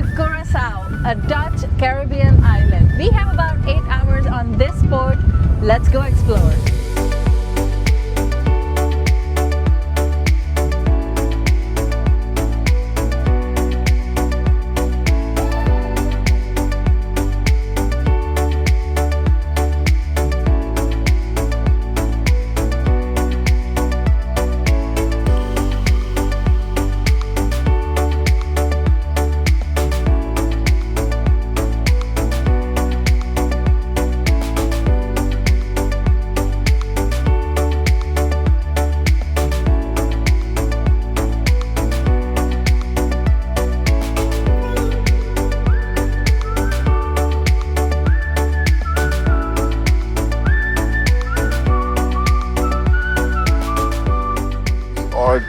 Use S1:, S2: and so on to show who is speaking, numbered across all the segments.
S1: to Curaçao, a Dutch Caribbean island. We have about 8 hours on this boat. Let's go explore.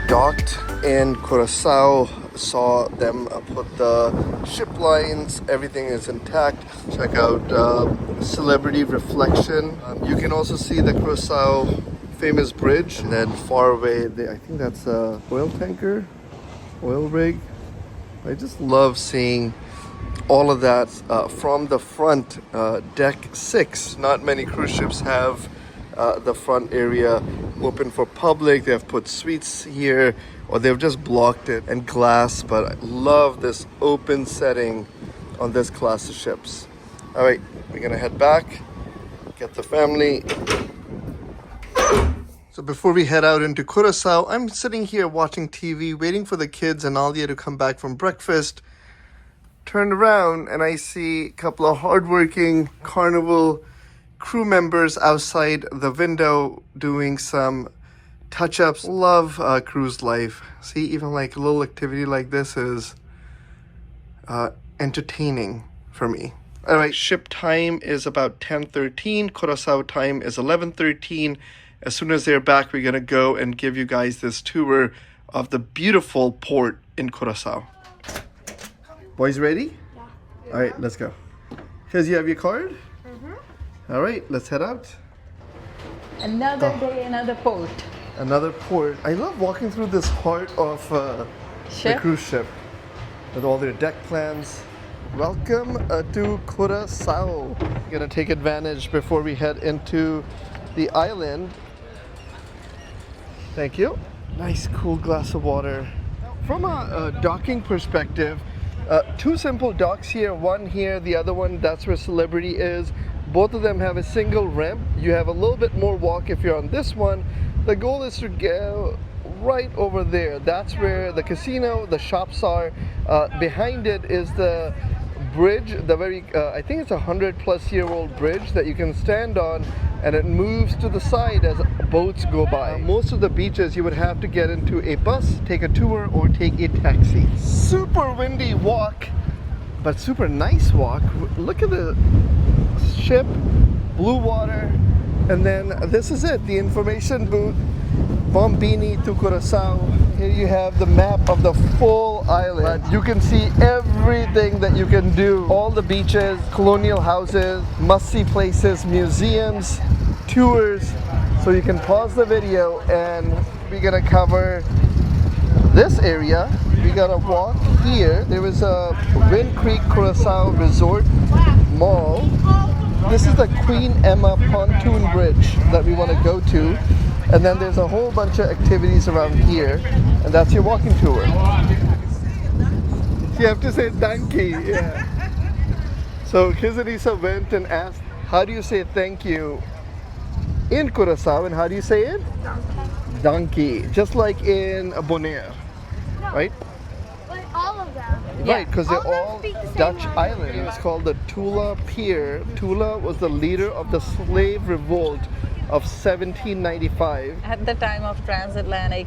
S2: Docked in Curaçao, saw them put the ship lines, everything is intact. Check out Celebrity Reflection. You can also see the Curaçao famous bridge, and then far away, I think that's a oil tanker, oil rig. I just love seeing all of that from the front, deck 6. Not many cruise ships have the front area open for public. They have put suites here, or they've just blocked it and glass, but I love this open setting on this class of ships. All right, we're gonna head back, get the family. So before we head out into Curaçao, I'm sitting here watching TV, waiting for the kids and Alia to come back from breakfast. Turned around and I see a couple of hardworking Carnival crew members outside the window doing some touch-ups. Love cruise life. See, even like a little activity like this is entertaining for me. All right, ship time is about 10:13. Curaçao time is 11:13. As soon as they're back, we're gonna go and give you guys this tour of the beautiful port in Curaçao. Boys ready? Yeah. All right, let's go. Because you have your card? All right, let's head out.
S1: Another day, another port.
S2: Another port. I love walking through this heart of the cruise ship with all their deck plans. Welcome to Curaçao. Gonna take advantage before we head into the island. Thank you. Nice cool glass of water. From a docking perspective, two simple docks here. One here, the other one, that's where Celebrity is. Both of them have a single ramp. You have a little bit more walk if you're on this one. The goal is to go right over there. That's where the casino, the shops are. Behind it is the bridge, the very, I think it's a 100-plus-year-old bridge that you can stand on, and it moves to the side as boats go by. Most of the beaches you would have to get into a bus, take a tour, or take a taxi. Super windy walk, but super nice walk. Look at the ship, blue water, and then this is it, the information booth, Bombini to Curaçao. Here you have the map of the full island. You can see everything that you can do. All the beaches, colonial houses, must-see places, museums, tours. So you can pause the video and we're gonna cover this area. We gotta walk here. There is a Wind Creek Curaçao Resort Mall. This is the Queen Emma pontoon bridge that we want to go to, and then there's a whole bunch of activities around here, and that's your walking tour. You have to say donkey. Yeah. So Kizanisa went and asked, how do you say thank you in Curaçao, and how do you say it? Donkey. Just like in Bonaire, right?
S3: All of them.
S2: Right, because they're all Dutch
S3: language.
S2: islands. It's called the Tula Pier. Tula was the leader of the slave revolt of 1795.
S1: At the time of transatlantic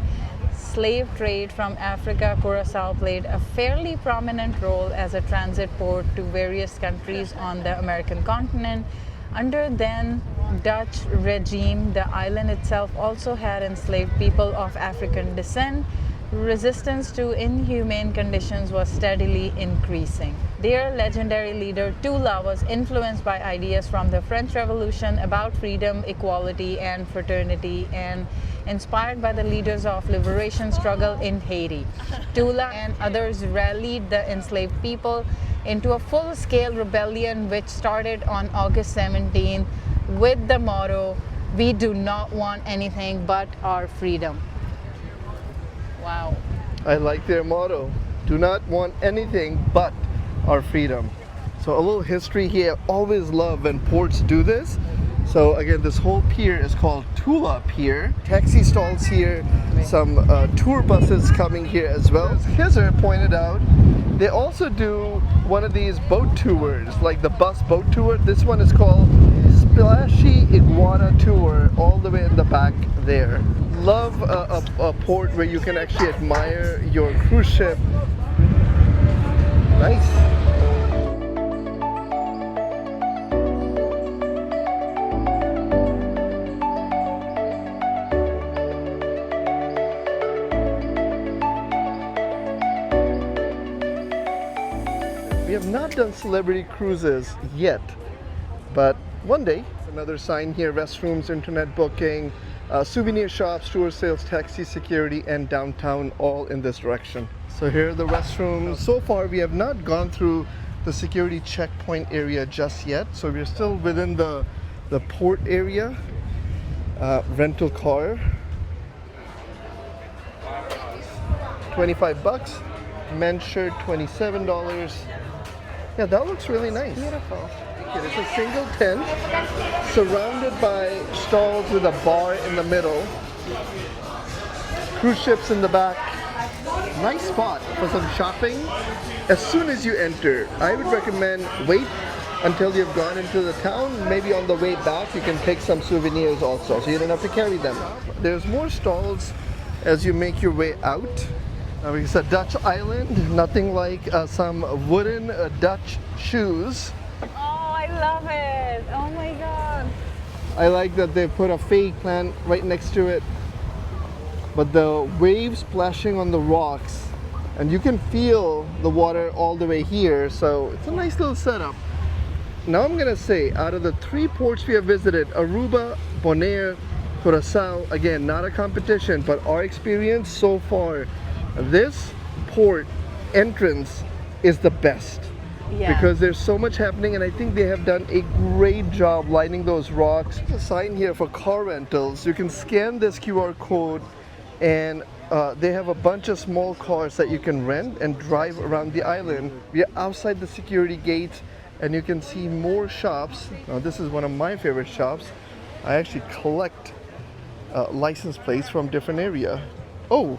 S1: slave trade from Africa, Curaçao played a fairly prominent role as a transit port to various countries on the American continent. Under then Dutch regime, the island itself also had enslaved people of African descent. Resistance to inhumane conditions was steadily increasing. Their legendary leader Tula was influenced by ideas from the French Revolution about freedom, equality, and fraternity, and inspired by the leaders of liberation struggle in Haiti. Tula and others rallied the enslaved people into a full-scale rebellion which started on August 17 with the motto, "We do not want anything but our freedom." Wow.
S2: I like their motto. Do not want anything but our freedom. So a little history here. Always love when ports do this. So again, this whole pier is called Tula Pier. Taxi stalls here, some tour buses coming here as well. As Khizer pointed out, they also do one of these boat tours, like the bus boat tour. This one is called Splashy Iguana Tour, all the way in the back there. Love a port where you can actually admire your cruise ship. Nice. We have not done celebrity cruises yet, but one day. Another sign here: restrooms, internet booking, souvenir shops, tour sales, taxi, security, and downtown, all in this direction. So here are the restrooms. So far we have not gone through the security checkpoint area just yet, so we're still within the port area. Rental car, $25. Men's shirt, $27. Yeah, that looks really nice.
S1: Beautiful.
S2: It's a single tent surrounded by stalls with a bar in the middle. Cruise ships in the back. Nice spot for some shopping. As soon as you enter, I would recommend wait until you've gone into the town. Maybe on the way back you can take some souvenirs also, so you don't have to carry them. There's more stalls as you make your way out. It's a Dutch island, nothing like some wooden Dutch shoes.
S1: Oh, I love it. Oh my God.
S2: I like that they put a fake plant right next to it. But the waves splashing on the rocks, and you can feel the water all the way here, so it's a nice little setup. Now I'm gonna say, out of the 3 ports we have visited, Aruba, Bonaire, Curaçao, again, not a competition, but our experience so far, this port entrance is the best.
S1: Yeah.
S2: Because there's so much happening, and I think they have done a great job lining those rocks. There's a sign here for car rentals. You can scan this QR code, and they have a bunch of small cars that you can rent and drive around the island. We are outside the security gate, and you can see more shops. Now this is one of my favorite shops. I actually collect license plates from different area. Oh,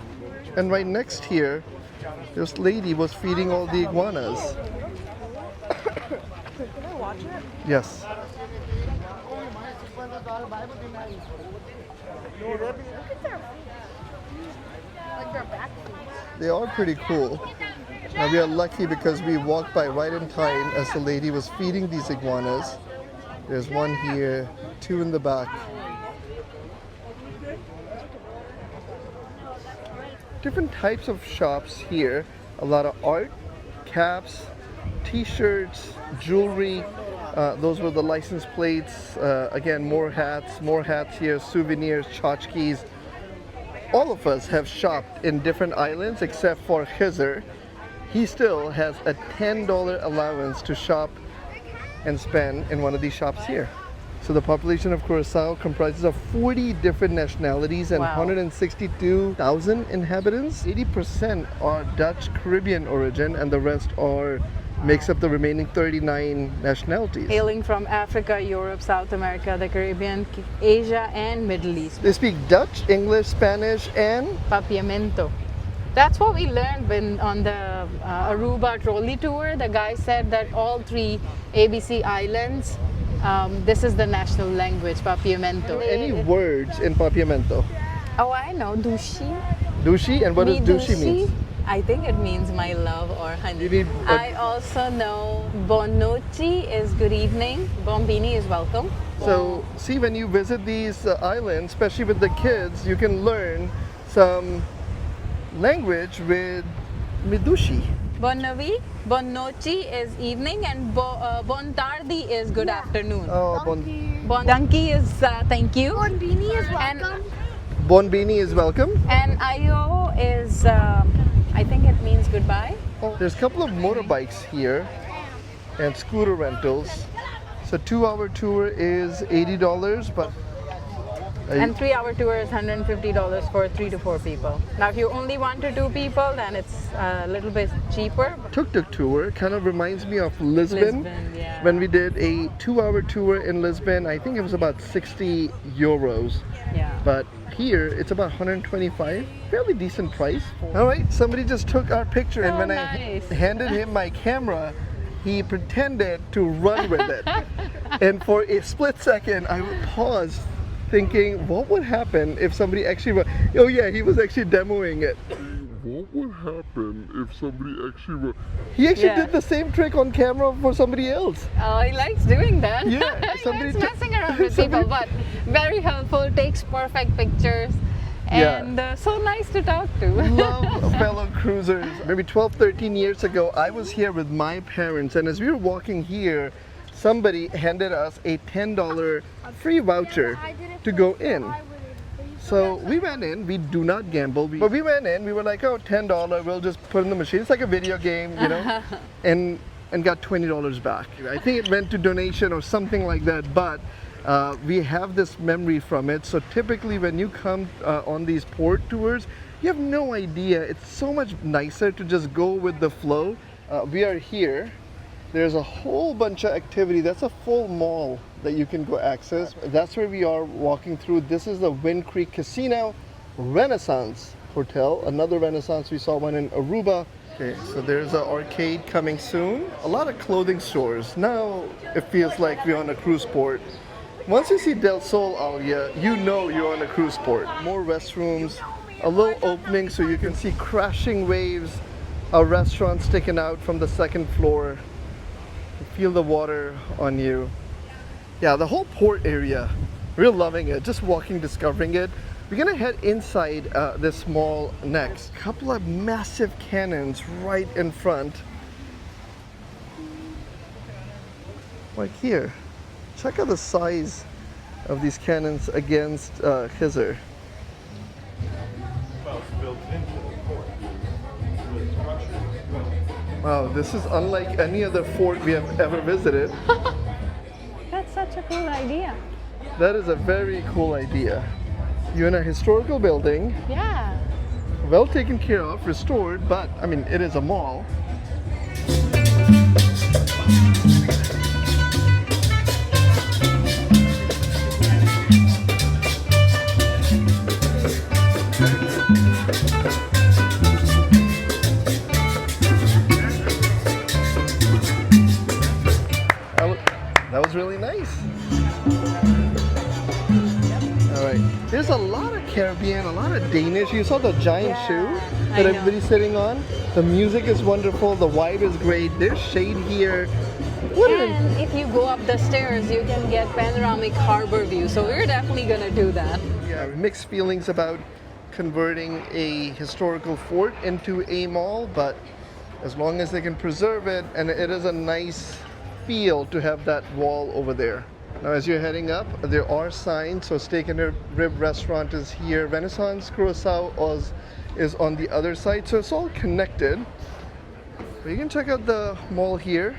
S2: and right next here, this lady was feeding all the iguanas.
S3: Can I watch it?
S2: Yes.
S3: Like their back feet.
S2: They are pretty cool. Now we are lucky because we walked by right in time as the lady was feeding these iguanas. There's one here, 2 in the back. Different types of shops here. A lot of art, caps, t-shirts, jewelry. Those were the license plates. Again, more hats here, souvenirs, tchotchkes. All of us have shopped in different islands except for Khizer. He still has a $10 allowance to shop and spend in one of these shops here. So the population of Curaçao comprises of 40 different nationalities and
S1: Wow.
S2: 162,000 inhabitants. 80% are Dutch Caribbean origin, and the rest makes up the remaining 39 nationalities.
S1: Hailing from Africa, Europe, South America, the Caribbean, Asia, and Middle East.
S2: They speak Dutch, English, Spanish, and
S1: Papiamento. That's what we learned when on the Aruba trolley tour. The guy said that all 3 ABC islands, this is the national language, Papiamento.
S2: any words in Papiamento.
S1: Oh, I know, dushi.
S2: Dushi, and what does dushi mean?
S1: I think it means my love or honey.
S2: You need
S1: I also know Bonochi is good evening, Bombini is welcome.
S2: So, see, when you visit these islands, especially with the kids, you can learn some language with Midushi.
S1: Bonnovi, Bonochi is evening, and Bon Tardi is good afternoon.
S2: Oh,
S3: Donkey.
S1: Bon Donkey is thank you.
S3: Bonbini is
S1: And
S3: welcome.
S2: Bonbini is welcome.
S1: And Ayo is, I think it means goodbye.
S2: There's a couple of motorbikes here and scooter rentals. So 2-hour tour is $80, but
S1: And 3-hour tour is $150 for 3 to 4 people. Now, if you only want to 2 people, then it's a little bit cheaper.
S2: tuk-tuk tour kind of reminds me of Lisbon.
S1: Yeah.
S2: When we did a 2-hour tour in Lisbon, I think it was about 60 euros.
S1: Yeah.
S2: But here it's about 125, fairly decent price. All right, somebody just took our picture, and
S1: Oh,
S2: when
S1: nice.
S2: I handed him my camera, he pretended to run with it. And for a split second, I paused, thinking, what would happen if somebody actually oh yeah, he was actually demoing it. What would happen if somebody actually He actually
S1: Yeah.
S2: did the same trick on camera for somebody else.
S1: Oh, he likes doing that.
S2: Yeah,
S1: He
S2: somebody
S1: likes messing around with people, but very helpful, takes perfect pictures,
S2: Yeah.
S1: and so nice to talk to.
S2: Love fellow cruisers. Maybe 12, 13 years ago, I was here with my parents, and as we were walking here, somebody handed us a $10 free voucher to go in. So we went in, we do not gamble, but we went in, we were like, oh, $10, we'll just put in the machine. It's like a video game, you know, and got $20 back. I think it went to donation or something like that, but we have this memory from it. So typically when you come on these port tours, you have no idea. It's so much nicer to just go with the flow. We are here. There's a whole bunch of activity. That's a full mall that you can go access. That's where we are walking through. This is the Wind Creek Casino Renaissance Hotel. Another Renaissance. We saw one in Aruba. Okay, so there's an arcade coming soon. A lot of clothing stores. Now it feels like we're on a cruise port. Once you see Del Sol, Alia, you know you're on a cruise port. More restrooms, a little opening so you can see crashing waves, a restaurant sticking out from the second floor. You feel the water on you. Yeah, the whole port area, we're loving it. Just walking, discovering it. We're gonna head inside this mall next. Couple of massive cannons right in front. Like here. Check out the size of these cannons against Khizr. Wow, this is unlike any other fort we have ever visited.
S1: That's such a cool idea.
S2: That is a very cool idea. You're in a historical building,
S1: Yeah.
S2: well taken care of, restored, but I mean, it is a mall. That was really nice. All right. There's a lot of Caribbean, a lot of Danish. You saw the giant
S1: Yeah,
S2: shoe
S1: I
S2: that
S1: know.
S2: everybody's sitting on. The music is wonderful. The vibe is great. There's shade here. What an
S1: And if you go up the stairs, you can get panoramic harbor view. So we're definitely gonna do that.
S2: Yeah, mixed feelings about converting a historical fort into a mall, but as long as they can preserve it, and it is a nice feel to have that wall over there. Now as you're heading up, there are signs. So Steak and Rib Restaurant is here. Renaissance Curaçao is on the other side. So it's all connected. But you can check out the mall here.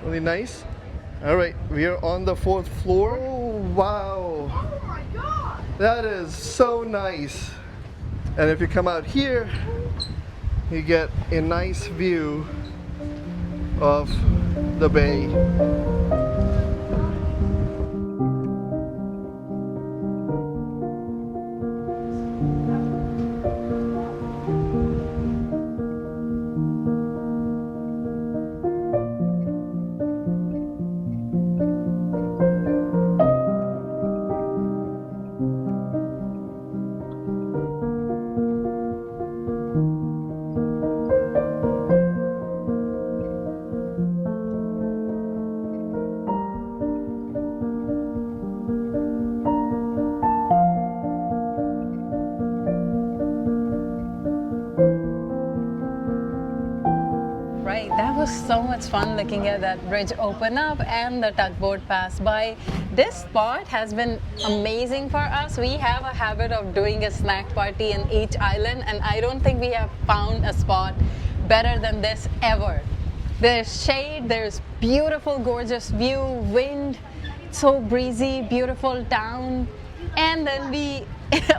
S2: Really nice. All right, we are on the 4th floor. Oh, wow.
S3: Oh my god!
S2: That is so nice. And if you come out here, you get a nice view of the bay.
S1: right. That was so much fun looking at that bridge open up and the tugboat pass by. This spot has been amazing for us. We have a habit of doing a snack party in each island, and I don't think we have found a spot better than this ever. There's shade, there's beautiful, gorgeous view, wind, so breezy, beautiful town, and then we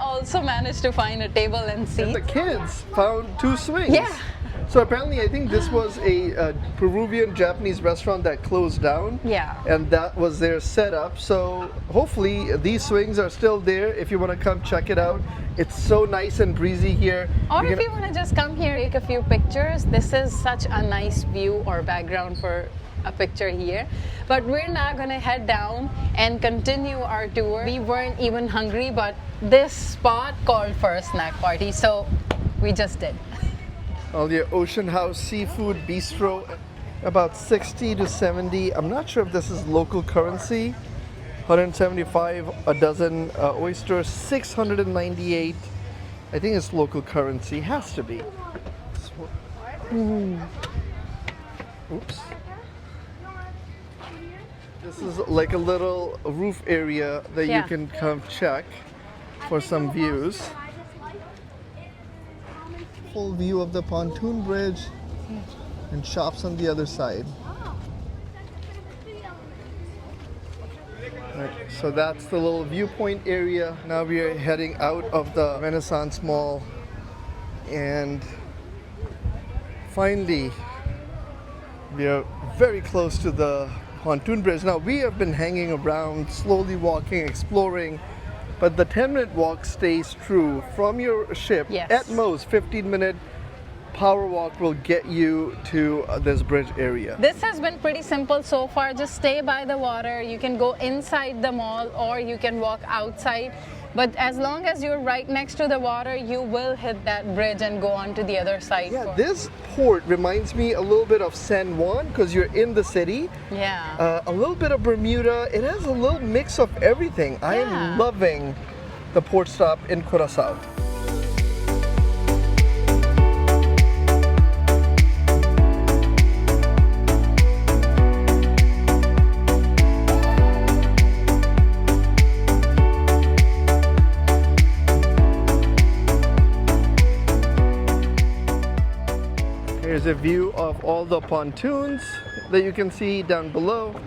S1: also managed to find a table and seats.
S2: And the kids found 2 swings.
S1: Yeah.
S2: So apparently, I think this was a Peruvian Japanese restaurant that closed down.
S1: Yeah.
S2: And that was their setup. So hopefully these swings are still there. If you want to come check it out, it's so nice and breezy here.
S1: Or if you want to just come here, take a few pictures. This is such a nice view or background for a picture here. But we're now going to head down and continue our tour. We weren't even hungry, but this spot called for a snack party, so we just did.
S2: All your Ocean House Seafood Bistro, about 60 to 70. I'm not sure if this is local currency. 175 a dozen oysters, 698. I think it's local currency. Has to be. Oops. This is like a little roof area that you can come check for some views. Full view of the pontoon bridge and shops on the other side. Right, so that's the little viewpoint area. Now we are heading out of the Renaissance Mall, and finally we are very close to the pontoon bridge. Now we have been hanging around, slowly walking, exploring, but the 10-minute walk stays true from your ship.
S1: Yes.
S2: At most 15-minute power walk will get you to this bridge area.
S1: This has been pretty simple so far. Just stay by the water. You can go inside the mall or you can walk outside. But as long as you're right next to the water, you will hit that bridge and go on to the other side.
S2: Yeah, this port reminds me a little bit of San Juan because you're in the city.
S1: Yeah.
S2: A little bit of Bermuda. It has a little mix of everything. I am loving the port stop in Curaçao. Here's a view of all the pontoons that you can see down below,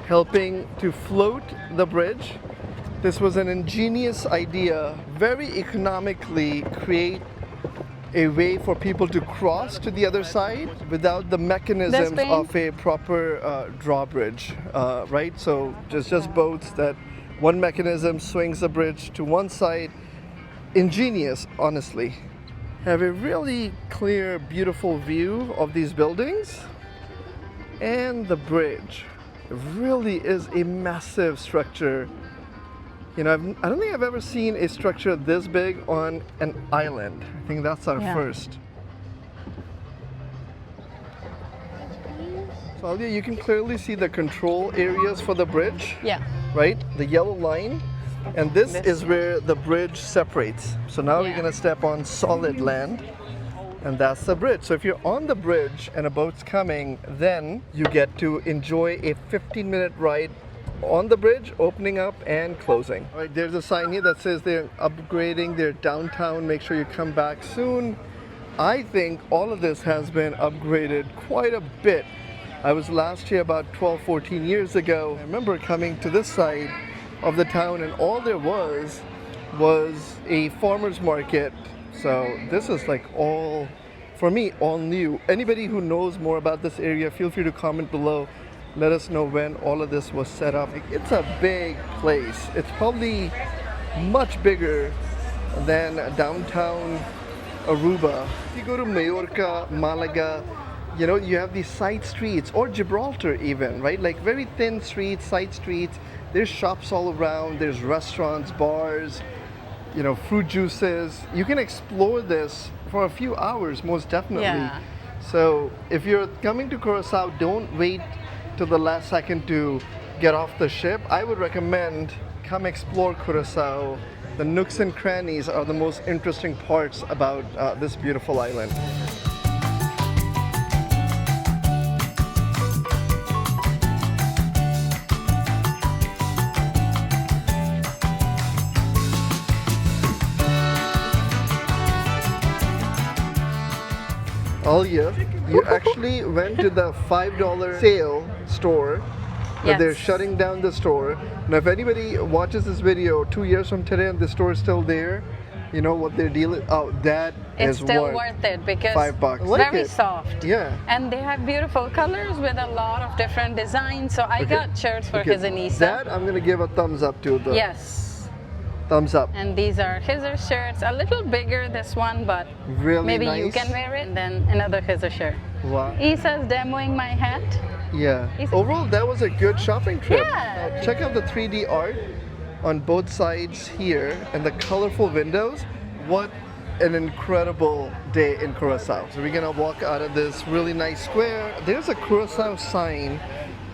S2: helping to float the bridge. This was an ingenious idea, very economically create a way for people to cross to the other side without the mechanisms of a proper drawbridge, right? So just boats that one mechanism swings the bridge to one side. Ingenious, honestly. Have a really clear, beautiful view of these buildings and the bridge. It really is a massive structure. You know, I don't think I've ever seen a structure this big on an island. I think that's our first. So Alia, you can clearly see the control areas for the bridge.
S1: Yeah.
S2: Right? The yellow line. And this is where the bridge separates. So now we're going to step on solid land, and that's the bridge. So if you're on the bridge and a boat's coming, then you get to enjoy a 15-minute ride on the bridge, opening up and closing. All right, there's a sign here that says they're upgrading their downtown. Make sure you come back soon. I think all of this has been upgraded quite a bit. I was last here about 12, 14 years ago. I remember coming to this side of the town and all there was a farmer's market. So this is like all, for me, all new. Anybody who knows more about this area, feel free to comment below. Let us know when all of this was set up. It's a big place. It's probably much bigger than downtown Aruba. If you go to Mallorca, Malaga, you know, you have these side streets, or Gibraltar even, right? Like very thin streets, side streets. There's shops all around, there's restaurants, bars, you know, fruit juices. You can explore this for a few hours, most definitely.
S1: Yeah.
S2: So if you're coming to Curaçao, don't wait till the last second to get off the ship. I would recommend come explore Curaçao. The nooks and crannies are the most interesting parts about this beautiful island. all year. You actually went to the $5 sale store, but they're
S1: Yes.
S2: shutting down the store. Now, if anybody watches this video 2 years from today and the store is still there, you know what they're dealing. Oh, that
S1: It's
S2: is
S1: still worth it because
S2: $5.
S1: it's
S2: Like
S1: very
S2: it.
S1: soft.
S2: Yeah.
S1: And they have beautiful colors with a lot of different designs. So I got shirts for
S2: Okay,
S1: his Anissa.
S2: that I'm gonna give a thumbs up to. The
S1: Yes.
S2: thumbs up.
S1: And these are Hizzer shirts. A little bigger, this one, but
S2: Really
S1: maybe you
S2: nice.
S1: can wear it. And then another Hizzer shirt.
S2: Wow.
S1: Issa's demoing my hat.
S2: Yeah.
S1: Is it-
S2: Overall, that was a good shopping trip.
S1: Yeah.
S2: Check out the 3D art on both sides here and the colorful windows. What an incredible day in Curaçao. So we're gonna walk out of this really nice square. There's a Curaçao sign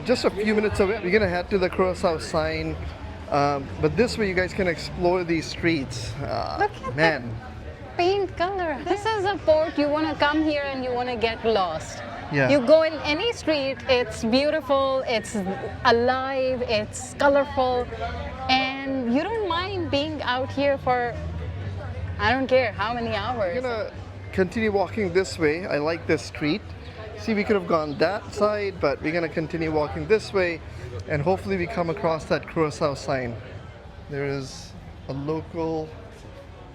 S2: just a few minutes away. We're gonna head to the Curaçao sign. But this way you guys can explore these streets.
S1: Look at
S2: man.
S1: Paint color. This is a port. You want to come here and you want to get lost.
S2: Yeah.
S1: You go in any street, it's beautiful, it's alive, it's colorful, and you don't mind being out here for, I don't care how many hours.
S2: We're gonna continue walking this way. I like this street. See, we could have gone that side, but we're gonna continue walking this way, and hopefully we come across that Curaçao sign. There is a local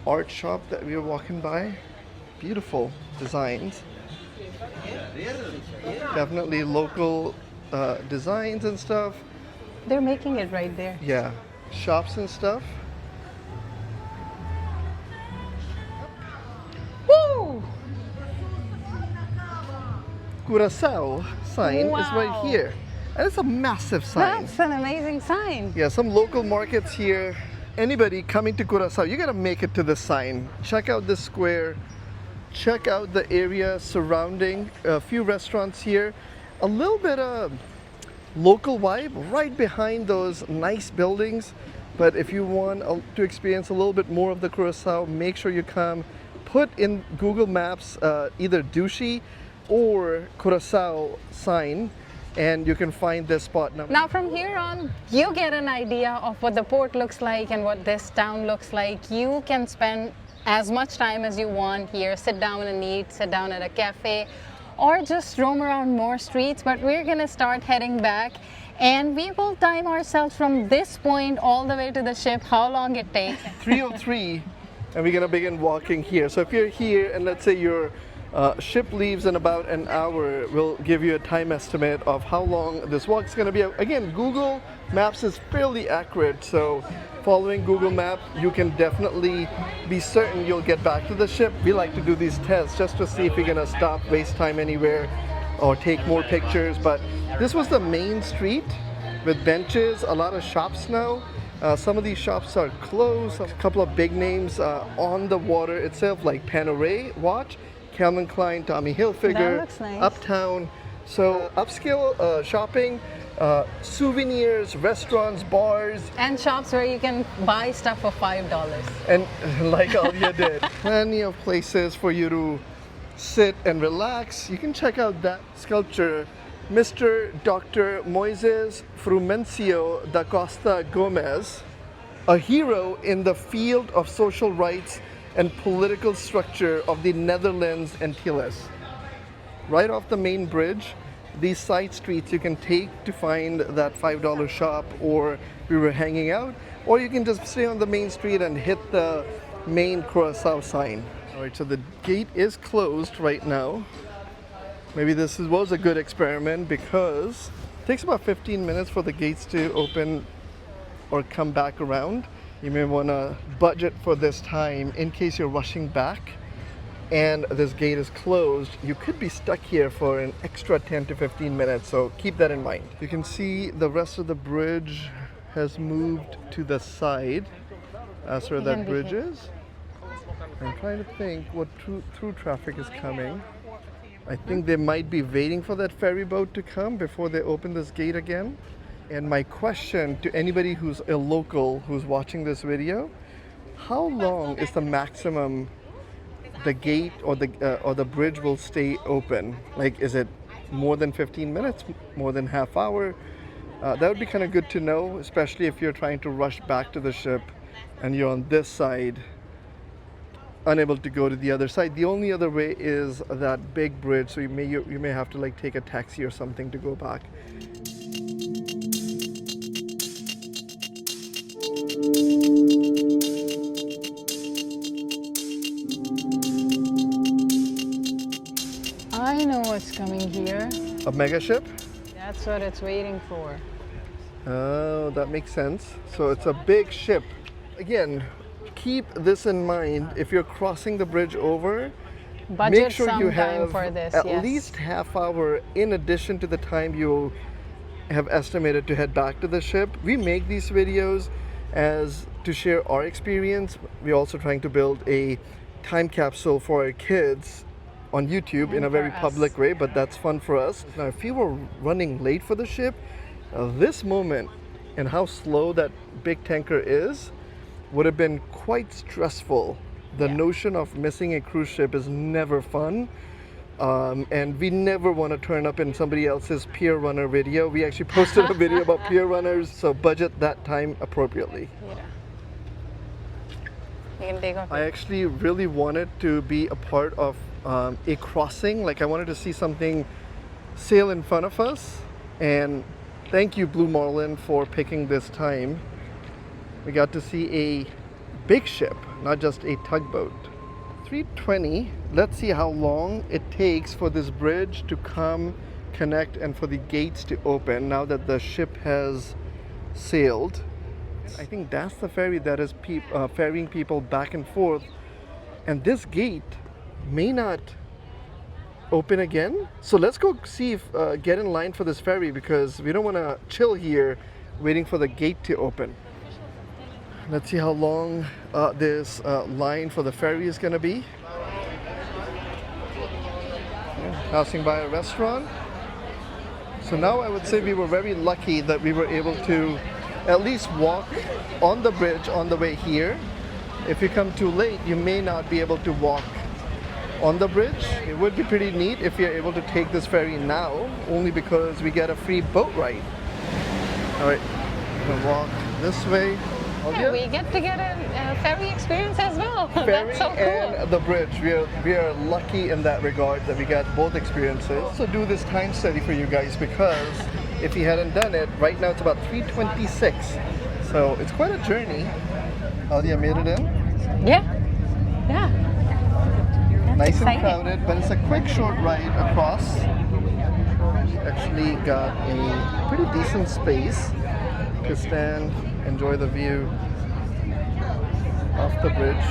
S2: art shop that we were walking by. Beautiful designs. Definitely local designs and stuff.
S1: They're making it right there.
S2: Yeah, shops and stuff.
S1: Woo!
S2: Curaçao sign is right
S1: Wow.
S2: here. And it's a massive sign.
S1: That's an amazing sign.
S2: Yeah, some local markets here. Anybody coming to Curaçao, you gotta make it to the sign. Check out this square. Check out the area surrounding. A few restaurants here. A little bit of local vibe right behind those nice buildings. But if you want to experience a little bit more of the Curaçao, make sure you come. Put in Google Maps either Dushi or Curaçao sign, and you can find this spot now.
S1: Now from here on, you get an idea of what the port looks like and what this town looks like. You can spend as much time as you want here, sit down and eat, sit down at a cafe, or just roam around more streets. But we're gonna start heading back, and we will time ourselves from this point all the way to the ship, how long it takes.
S2: 3:03, and we're gonna begin walking here. So if you're here and let's say your ship leaves in about an hour, we'll give you a time estimate of how long this walk is gonna be. Again, Google Maps is fairly accurate, so following Google Map, you can definitely be certain you'll get back to the ship. We like to do these tests just to see if we're gonna stop, waste time anywhere, or take more pictures. But this was the main street with benches, a lot of shops now. Some of these shops are closed. A couple of big names on the water itself, like Panerai Watch, Calvin Klein, Tommy Hilfiger,
S1: That looks nice.
S2: Uptown. So upscale shopping, souvenirs, restaurants, bars,
S1: And shops where you can buy stuff for $5.
S2: and like Alia did, plenty of places for you to sit and relax. You can check out that sculpture, Mr. Dr. Moises Frumencio da Costa Gomez, a hero in the field of social rights and political structure of the Netherlands Antilles. Right off the main bridge, these side streets you can take to find that $5 shop, or we were hanging out, or you can just stay on the main street and hit the main Curaçao sign. All right, so the gate is closed right now. Maybe was a good experiment because it takes about 15 minutes for the gates to open or come back around. You may want to budget for this time in case you're rushing back and this gate is closed. You could be stuck here for an extra 10 to 15 minutes, so keep that in mind. You can see the rest of the bridge has moved to the side. That's where that bridge is. I'm trying to think what through traffic is coming. I think they might be waiting for that ferry boat to come before they open this gate again. And my question to anybody who's a local who's watching this video, how long is the maximum the gate or the bridge will stay open? Like, is it more than 15 minutes, more than half hour? That would be kind of good to know, especially if you're trying to rush back to the ship and you're on this side. unable to go to the other side. The only other way is that big bridge, so you may have to like take a taxi or something to go back.
S1: I know what's coming here.
S2: A mega ship?
S1: That's what it's waiting for.
S2: Oh, that makes sense. So it's a big ship. Again, keep this in mind. If you're crossing the bridge over,
S1: Budget
S2: make sure
S1: some
S2: you
S1: time
S2: have
S1: for this,
S2: at
S1: yes.
S2: least half hour in addition to the time you have estimated to head back to the ship. We make these videos as to share our experience. We're also trying to build a time capsule for our kids on YouTube in a very
S1: for us.
S2: public way, but that's fun for us. Now, if you were running late for the ship, this moment and how slow that big tanker is would have been quite stressful. The
S1: Yeah.
S2: notion of missing a cruise ship is never fun. And we never want to turn up in somebody else's pier runner video. We actually posted a video about pier runners, so budget that time appropriately.
S1: Yeah. You can take off.
S2: I actually really wanted to be a part of a crossing. Like I wanted to see something sail in front of us. And thank you, Blue Marlin, for picking this time. We got to see a big ship, not just a tugboat. 3:20. Let's see how long it takes for this bridge to come, connect, and for the gates to open now that the ship has sailed. I think that's the ferry that is ferrying people back and forth. And this gate may not open again. So let's go see if get in line for this ferry, because we don't want to chill here waiting for the gate to open. Let's see how long this line for the ferry is going to be. Passing by a restaurant. So now I would say we were very lucky that we were able to at least walk on the bridge on the way here. If you come too late, you may not be able to walk on the bridge. It would be pretty neat if you're able to take this ferry now, only because we get a free boat ride. All right, we're gonna walk this way.
S1: Yeah, we get to get a ferry experience as well.
S2: Ferry
S1: That's so cool.
S2: and the bridge. We are lucky in that regard that we got both experiences. Also do this time study for you guys, because if you hadn't done it, right now it's about 3:26. So it's quite a journey. Alia made it in.
S1: Yeah. Yeah. That's
S2: Nice
S1: exciting.
S2: and crowded, but it's a quick short ride across. Actually got a pretty decent space to stand, enjoy the view off the bridge.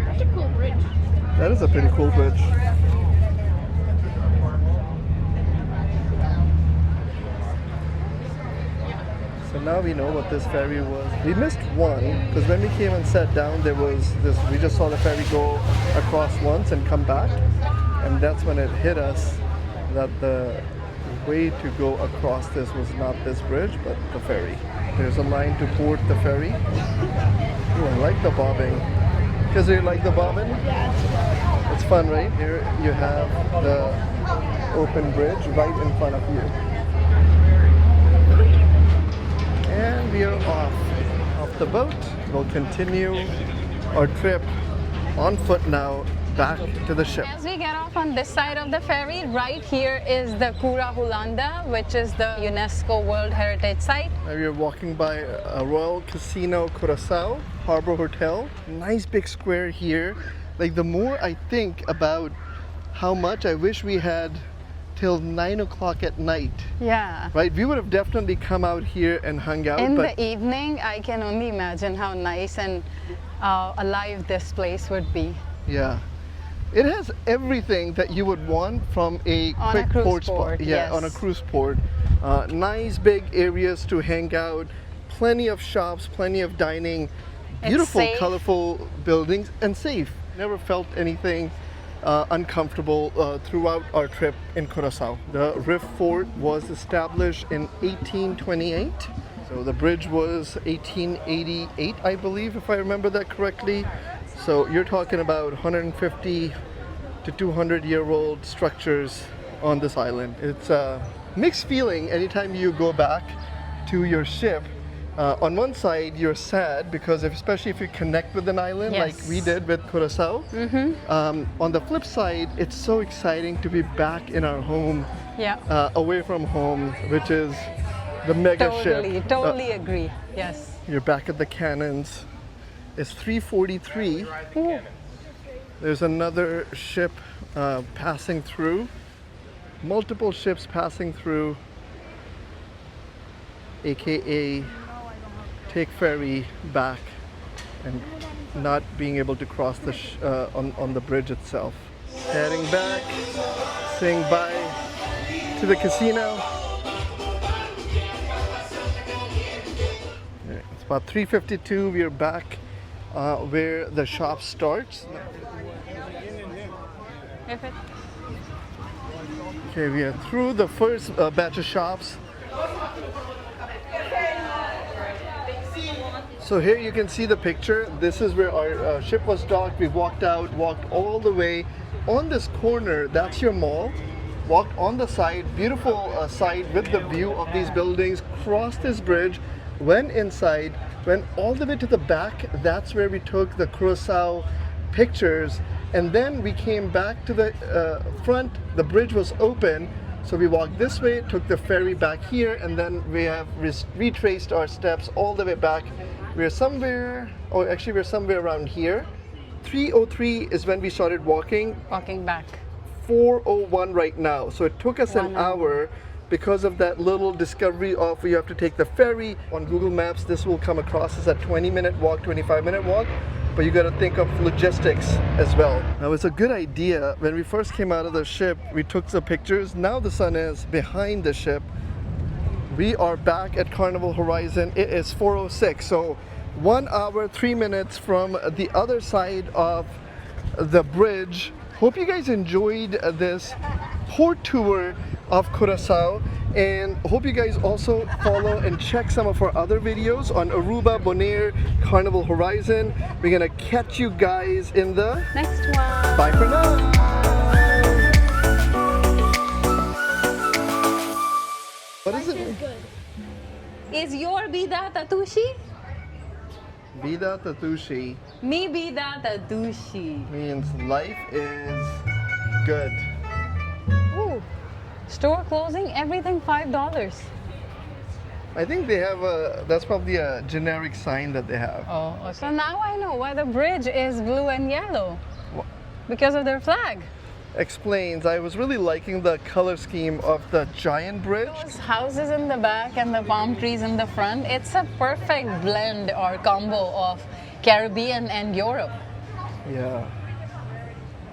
S3: That's a cool bridge.
S2: That is a pretty cool bridge. So now we know what this ferry was. We missed one, because when we came and sat down, there was this, we just saw the ferry go across once and come back. And that's when it hit us that the way to go across this was not this bridge, but the ferry. There's a line to board the ferry. Ooh, I like the bobbing. Because you like the bobbing?
S3: Yeah.
S2: It's fun, right? Here you have the open bridge right in front of you. And we are off the boat. We'll continue our trip on foot now back to the ship.
S1: As we get off on this side of the ferry, right here is the Curaçao, which is the UNESCO World Heritage Site.
S2: Now we are walking by a Royal Casino Curaçao Harbor Hotel. Nice big square here. Like, the more I think about how much I wish we had till 9 o'clock at night,
S1: Yeah.
S2: right? We would have definitely come out here and hung out.
S1: In
S2: but
S1: the evening, I can only imagine how nice and alive this place would be.
S2: yeah, it has everything that you would want from a
S1: On a
S2: quick
S1: cruise
S2: port spot.
S1: port,
S2: Yeah,
S1: yes.
S2: on a cruise port. Nice big areas to hang out. Plenty of shops, plenty of dining. Beautiful,
S1: safe.
S2: colorful buildings, and safe. Never felt anything uncomfortable throughout our trip in Curaçao. The Riff Fort was established in 1828. So the bridge was 1888, I believe, if I remember that correctly. So you're talking about 150 to 200-year-old structures on this island. It's a mixed feeling anytime you go back to your ship, On one side, you're sad because especially if you connect with an island like
S1: Yes.
S2: we did with Curaçao. On the flip side, it's so exciting to be back in our home,
S1: Yeah.
S2: away from home, which is the mega
S1: Totally,
S2: ship.
S1: totally agree. Yes.
S2: You're back at the cannons. It's 3:43.
S1: Ooh.
S2: There's another ship passing through. Multiple ships passing through, aka take ferry back and not being able to cross the on the bridge itself. Heading back, saying bye to the casino. It's about 3:52. We're back where the shop starts.
S1: If it,
S2: Okay, we are through the first batch of shops. So here you can see the picture. This is where our ship was docked. We walked out, walked all the way. On this corner, that's your mall. Walked on the side, beautiful side with the view of these buildings. Crossed this bridge, went inside, went all the way to the back. That's where we took the Curaçao pictures. And then we came back to the front. The bridge was open. So we walked this way, took the ferry back here, and then we have retraced our steps all the way back. We're somewhere, or actually we're somewhere around here. 3:03 is when we started walking.
S1: walking back.
S2: 4:01 right now. So it took us an
S1: 1 hour.
S2: hour because of that little discovery of you have to take the ferry. On Google Maps, this will come across as a 20-minute walk, 25-minute walk. But you got to think of logistics as well. Now it's a good idea. When we first came out of the ship, we took the pictures. Now the sun is behind the ship. We are back at Carnival Horizon. It is 4:06, so 1 hour, 3 minutes from the other side of the bridge. Hope you guys enjoyed this port tour of Curaçao, and hope you guys also follow and check some of our other videos on Aruba, Bonaire, Carnival Horizon. We're gonna catch you guys in the
S1: Next one.
S2: bye for now. What is it?
S3: Good.
S1: Is your bida tatushi?
S2: Vida Tatushi
S1: Me bida tatushi.
S2: means life is good.
S1: Ooh. Store closing, everything $5.
S2: I think they have that's probably a generic sign that they have.
S1: Oh, so now I know why the bridge is blue and yellow.
S2: Wha-
S1: Because of their flag.
S2: Explains, I was really liking the color scheme of the giant bridge.
S1: Those houses in the back and the palm trees in the front, it's a perfect blend or combo of Caribbean and Europe.
S2: Yeah.